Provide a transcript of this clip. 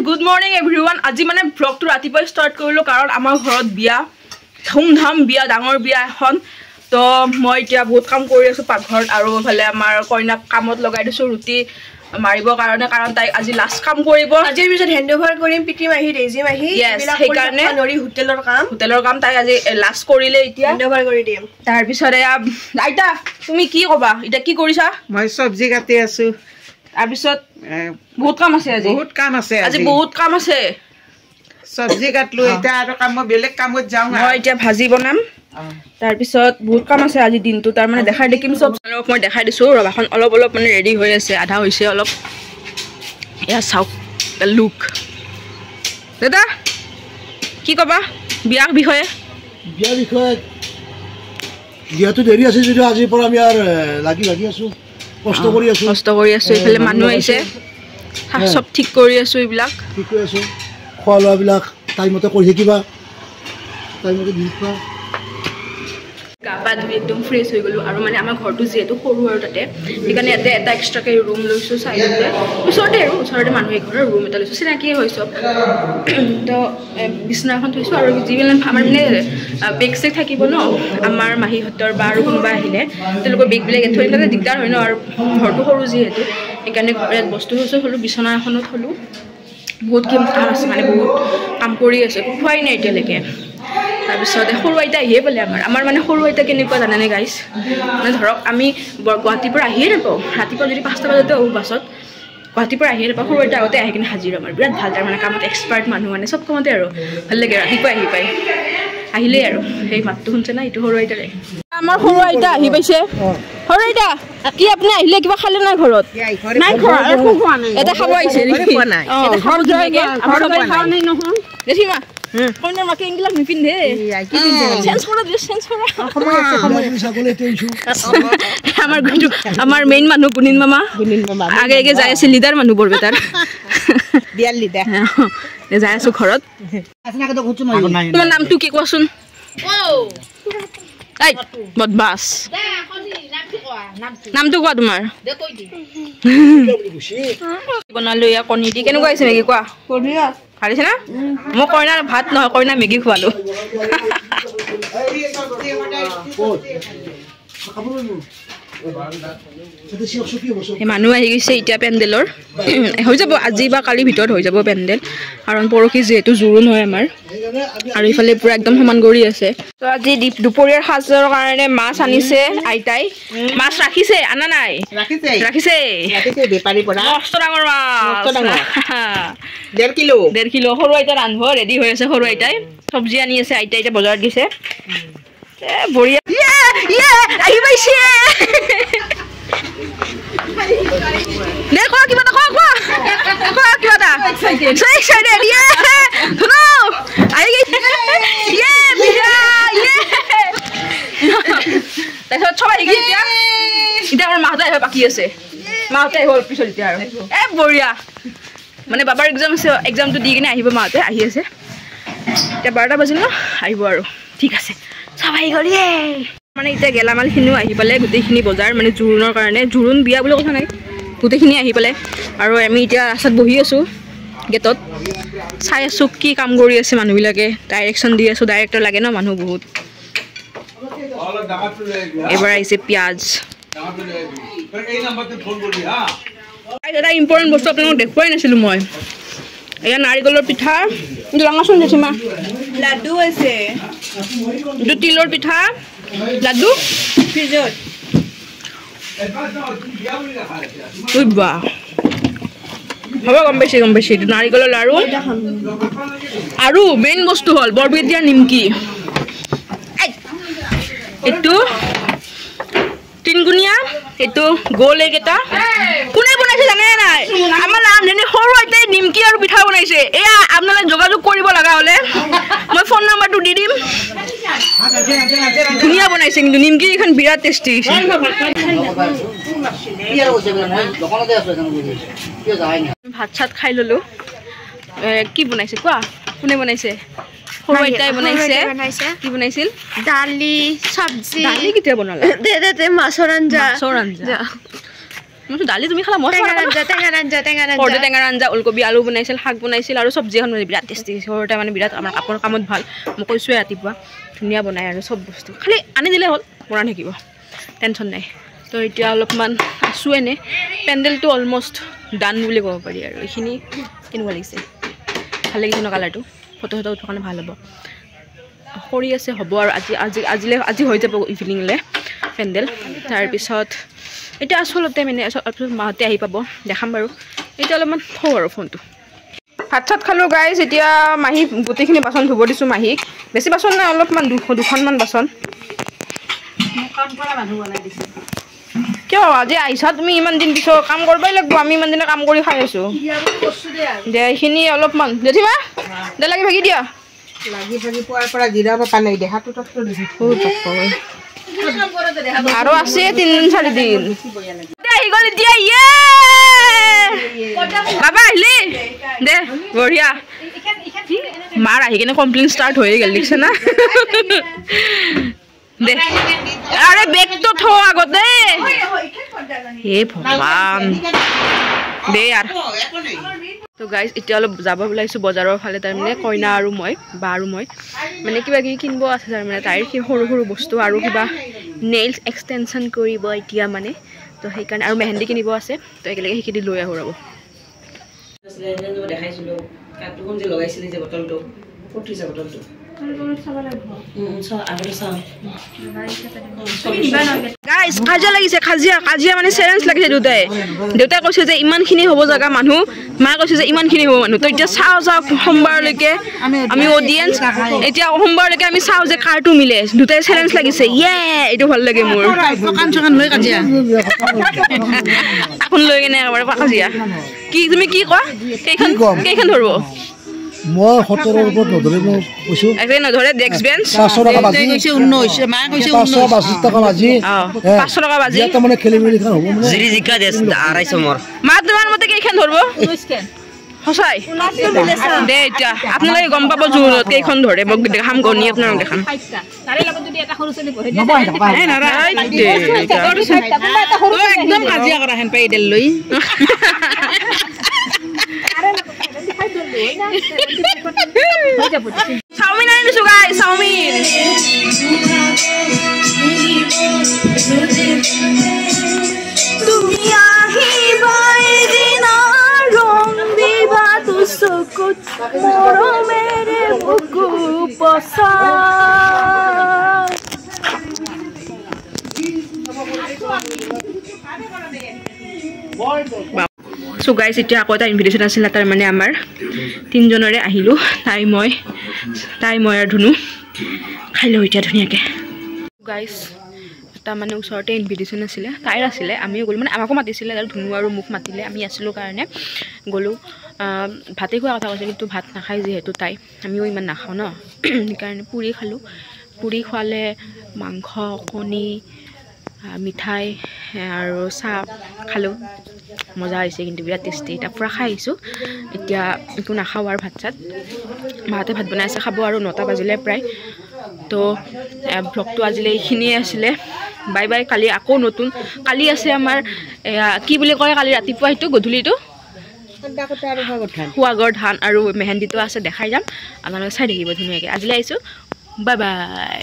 good morning everyone. আজি মানে ব্লগটো ৰাতিপুৱা ষ্টাৰ্ট কৰিলো কাৰণ আমাৰ ঘৰত বিয়া ধুমধাম বিয়া ডাঙৰ বিয়া এখন তো মই এতিয়া বহুত কাম কৰি আছো পাকঘৰত আৰু ভালে আমাৰ কইনা কামত লগাই দিছো ৰুটি মাৰিবৰ কাৰণে কাৰণ তাই আজি লাষ্ট কাম কৰিব আজিৰ পিছত হেণ্ডওভাৰ কৰিম পিটি মাহি ৰেজি মাহি বিলা কাৰণে নৰি হোটেলৰ কাম তাই আজি লাষ্ট কৰিলে এতিয়া হেণ্ডওভাৰ কৰি দিম তাৰ পিছত আইতা তুমি কি কবা এটা কি কৰিছা মই সবজি কাটি আছো তাৰ পিছত বহুত কাম আছে আজি বহুত কাম আছে সবজি কাটলো এটা আৰু কাম বেলেগ কামত যাও মই এতিয়া ভাজি বনাম তাৰ পিছত বহুত কাম আছে আজি দিনটো তাৰ মানে দেখাই দেখিম সব মই দেখাই দিছো ৰবাখন অলপ অলপ মানে ৰেডি হৈ আছে আধা হৈছে অলপ এয়া চাওক লুক দাদা কি কবা বিয়াৰ বিষয়ে বিয়াটো দেৰি আছে যদি আজিৰ পৰা আমি আৰু লাগি আছো কষ্ট কৰি আছো ইফালে মানুহ আহিছে সব ঠিক কৰি আছো এইবিলাক ঠিক কৰি আছো খোৱা লোৱাবিলাক টাইমতে কৰি থাকিবা টাইমতে দি খোৱা গাপা ধুই একদম ফ্ৰেছ হৈ গলো আৰু মানে আমাৰ ঘৰটো যেহেতু সৰু আৰু তাতে সেইকাৰণে ইয়াতে এটা এক্সট্ৰাকে ৰুম লৈছো চাইডতে ওচৰতে মানুহ এঘৰৰ ৰুম এটা লৈছো চিনাকিয়ে হৈ চব তো বিছনা এখন থৈছো আৰু যিবিলাক আমাৰ মানে বেগ চেগ থাকিব ন আমাৰ মাহীহঁতৰ বা আৰু কোনোবা আহিলে তেওঁলোকৰ বেগবিলাক থৈ দিলে দিগদাৰ হয় ন আৰু ঘৰটো সৰু যিহেতু সেইকাৰণে ইয়াত বস্তু থৈছো হ'লো বিছনা এখনত হ'লো বহুত কাম আছে মানে বহুত কাম কৰি আছে খোৱাই নাই এতিয়ালৈকে তাৰপিছতে সৰু আইতা আহিয়ে পালে আমাৰ মানে সৰু আইতা কেনেকুৱা জানেনে গাইছ মানে ধৰক আমি গুৱাহাটীৰ পৰা আহিয়ে নাপাওঁ ৰাতিপুৱা যদি 5টা বজাতে আহোঁ বাছত গুৱাহাটীৰ পৰা আহিয়ে নাপাওঁ সৰু আইতা আগতে আহি কিনে হাজিৰ আমাৰ বিৰাট ভাল তাৰ মানে কামত এক্সপাৰ্ট মানুহ মানে চব কামতে আৰু ভাল লাগে ৰাতিপুৱা আহি পায় আহিলেই আৰু সেই মাতটো শুনছে না এইটো সৰু আইতাৰে আমাৰ সৰু আইতা আহি পাইছে সৰু আইতা কি আপুনি আহিলে কিবা খালে নাই ঘৰত নাই খোৱা একো খোৱা নাই এটা খাব আহিছে খোৱা নাই এটা খাব ধুনীয়াকে আমাৰ খাও নাই নহয় দেখিমা কইনাৰ মাকে ইংলাছ নিপিন্ধে কি পিন্ধে চেঞ্জ কৰা আমাৰ মেইন মানুহ গুণিন মামা আগে যাই আছে লিডাৰ মানুহ বৰ বেটাৰ বিয়াৰ লিডাৰ যাই আছো ঘৰত তোমাৰ নামটো কি কোৱাচোন বদমাছ নামটো কোৱা তোমাৰ বনালো এয়া কণী দি কেনেকুৱা আহিছে মেগী কোৱা ভালিছে না মই কইনাৰ ভাত নহয় কইনা মেগী খোৱালো মানুহ আহি গৈছে এতিয়া পেণ্ডেলৰ হৈ যাব আজি বা কালিৰ ভিতৰত হৈ যাব পেণ্ডেল কাৰণ পৰহি যিহেতু জোৰোণ হয় আমাৰ আৰু ইফালে পুৰা একদম সমান কৰি আছে তো আজি দুপৰীয়াৰ সাজৰ কাৰণে মাছ আনিছে আইতাই মাছ ৰাখিছে আনা নাই ৰাখিছে বেপাৰী পৰা মস্ত ডাঙৰ মাছ 1.5 কিলো সৰু আইতা ৰান্ধব ৰেডি হৈ আছে সৰু আইতাই চব্জি আনি আছে আইতাই এতিয়া বজাৰত গৈছে বঢ়িয়া আহি পাইছে দেখো কিবা এটা কোৱা কিবা এটা এক্সাইটেড শুনো আহি গৈছে তাৰপিছত চব আহি গৈছে এতিয়া আমাৰ মাহঁতে আহিব বাকী আছে মাহঁতে আহিব পিছত এতিয়া আৰু বঢ়িয়া মানে বাবাৰ এক্সামটো দি কিনে আহিব মাহঁতে আহি আছে এতিয়া 12টা বাজিল ন আহিব আৰু ঠিক আছে চব আহি গ'ল মানে এতিয়া গেলামালখিনিও আহি পালে গোটেইখিনি বজাৰ মানে জোৰোণৰ কাৰণে জোৰোণ বিয়া বুলি কথা নাই গোটেইখিনি আহি পালে আৰু আমি এতিয়া ৰাস্তাত বহি আছোঁ গেটত চাই আছোঁ কি কাম কৰি আছে মানুহবিলাকে ডাইৰেকশ্যন দি আছোঁ ডাইৰেক্টৰ লাগে ন মানুহ বহুত এইবাৰ আহিছে পিঁয়াজ এটা ইম্পৰ্টেণ্ট বস্তু আপোনালোকক দেখুৱাই নাছিলোঁ মই এয়া নাৰিকলৰ পিঠা ৰঙাচোন দেখিমা লাডু আছে এইটো তিলৰ পিঠা লাডু ফ্ৰিজত হ'ব গম পাইছে এইটো নাৰিকলৰ লাৰু আৰু মেইন বস্তু হ'ল বৰবিধ দিয়া নিমকি এইটো তিনগুণীয়া এইটো গোল এইকেইটা কোনে বনাইছে জানে নাই আমাৰ ৰান্ধনী সৰু আইতাই নিমকি আৰু পিঠা বনাইছে এয়া আপোনালোকে যোগাযোগ কৰিব লগা হ'লে মই ফোন নাম্বাৰটো দি দিম ধুনীয়া বনাইছে কিন্তু নিমকি এখন বিৰাট টেষ্টি ভাত চাত খাই ল'লো কি বনাইছে কোৱা কোনে বনাইছে সৰু আইতাই বনাইছে কি বনাইছিল দালি চব্জি দালি কেতিয়া বনালা মাছৰ আঞ্জা মই দালি তুমি খালা মই টেঙাৰ আঞ্জা ওলকবি আলু বনাইছিল শাক বনাইছিল আৰু চব্জি এখন বিৰাট টেষ্টি সৰুতে মানে বিৰাট আমাৰ কাপোৰ কামত ভাল মই কৈছোঁৱে ৰাতিপুৱা ধুনীয়া বনাই আৰু চব বস্তু খালি আনি দিলে হ'ল বনাই থাকিব টেনশ্যন নাই তো এতিয়া অলপমান আছোঁ এনে পেণ্ডেলটো অলমষ্ট ডান বুলি ক'ব পাৰি আৰু এইখিনি কেনেকুৱা লাগিছে ভাল লাগিছে ন কালাৰটো ফটো উঠাৰ কাৰণে ভাল হ'ব কৰি আছে হ'ব আৰু আজি হৈ যাব ইভিনিংলৈ পেণ্ডেল তাৰপিছত এতিয়া আচলতে মানে মাহঁতে আহি পাব দেখাম বাৰু এতিয়া অলপমান থওঁ আৰু ফোনটো ভাত চাত খালোঁ গাইজ এতিয়া মাহী গোটেইখিনি বাচন ধুব দিছোঁ মাহীক বেছি বাচন নাই অলপমান দুখনমান বাচন কিয় আজি আহিছা তুমি ইমান দিন পিছত কাম কৰিবই লাগিব আমি ইমান দিনে কাম কৰি খাই আছোঁ দে এইখিনি অলপমান জেঠিমা দে লাগি ভাগি দিয়া লাগি ভাগি পোৱাৰ পৰা জিৰাব পৰা নাই দেহাটো আৰু আছে 3-4 দিন আহি গ'ল এতিয়া বাবা আহিলি দে বঢ়িয়া মাৰ আহি কিনে কমপ্লেইন ষ্টাৰ্ট হৈ গ'ল দেখিছে না দে আৰে বেগটো থওঁ আগতে হে ভগৱান দে ইয়াৰ তো গাইজ এতিয়া অলপ যাব ওলাইছোঁ বজাৰৰ ফালে তাৰমানে কইনা আৰু মই বা আৰু মই মানে কিবা কিবি কিনিব আছে তাৰমানে তাইৰ সৰু সৰু বস্তু আৰু কিবা নেইলছ এক্সটেনশ্যন কৰিব এতিয়া মানে তো সেইকাৰণে আৰু মেহেন্দি কিনিব আছে তো একেলগে সেইখিনি লৈ আহোঁ ৰ'ব দেখাইছিলোঁ কাৰ্টুন যে লগাইছিলে যে বটলটো ক'ত থৈছে বটলটো গাইজ কাজিয়া লাগিছে কাজিয়া মানে চেলেঞ্জ লাগিছে দেউতাই কৈছে যে ইমানখিনি হ'ব জেগা মানুহ মায়ে কৈছে যে ইমানখিনি হ'ব মানুহ তো এতিয়া চাওঁ সোমবাৰলৈকে আমি অডিয়েঞ্চ এতিয়া সোমবাৰলৈকে আমি চাওঁ যে কাৰটো মিলে দুটাই চেলেঞ্জ লাগিছে এইটো ভাল লাগে মোৰ লৈ কাজিয়া এখন লৈ কেনে একেবাৰে কাজিয়া কি তুমি কি কোৱা কেইখন ধৰিব মই 17ৰ ওপৰত নধৰে মই কৈছো একে নধৰে ডেস্ক বেঞ্চ 500 টকা বাজি কৈছে 19 মা কৈছে 522 টকা বাজি 500 টকা বাজি এটা মানে খেলি মেলি খান হ'ব মানে জিৰি জিকা দেছ 250 মোৰ মা তোমাৰ মতে কেইখন ধৰিব 19 কেন হসাই দে এতিয়া আপোনালোকে গম পাব জোৰত কেইখন ধৰে মোক দেখাম গনি আপোনাক দেখাম তাৰে লগত যদি এটা সৰু চলি বহে একদম কাজিয়া কৰা হেন পাই দেল লৈ চাওমিন আনি দিছো গাই চাওমিন তুমি আহিবা এদিনা ৰং দিবা চকুত মৰমেৰে বুকু পচা সো গাইজ এতিয়া আকৌ এটা ইনভিটেশ্যন আছিলে তাৰমানে আমাৰ 3জনৰে আহিলোঁ তাই মই আৰু ধুনু খাই লওঁ এতিয়া ধুনীয়াকৈ গাইজ এটা মানে ওচৰতে ইনভিটেশ্যন আছিলে তাইৰ আছিলে আমিও গ'লোঁ মানে আমাকো মাতিছিলে আৰু ধুনু আৰু মোক মাতিলে আমি আছিলোঁ কাৰণে গ'লোঁ ভাতে খোৱা কথা কৈছে কিন্তু ভাত নাখায় যিহেতু তাই আমিও ইমান নাখাওঁ ন সেইকাৰণে পুৰি খালোঁ পুৰি খোৱালে মাংস কণী মিঠাই আৰু চাহ খালোঁ মজা হৈছে কিন্তু বিৰাট টেষ্টি এতিয়া পূৰা খাই আহিছোঁ এতিয়া একো নাখাওঁ আৰু ভাত চাত মাহঁতে ভাত বনাই আছে খাব আৰু 9টা বাজিলে প্ৰায় তো ভ্লগটো আজিলৈ এইখিনিয়ে আছিলে বাই বাই কালি আকৌ নতুন কালি আছে আমাৰ কি বুলি কয় কালি ৰাতিপুৱা সেইটো গধূলিটো সুৱাগৰ ধান আৰু মেহেন্দিটো আছে দেখাই যাম আপোনালোকে চাই থাকিব ধুনীয়াকৈ আজিলৈ আহিছোঁ বাই বাই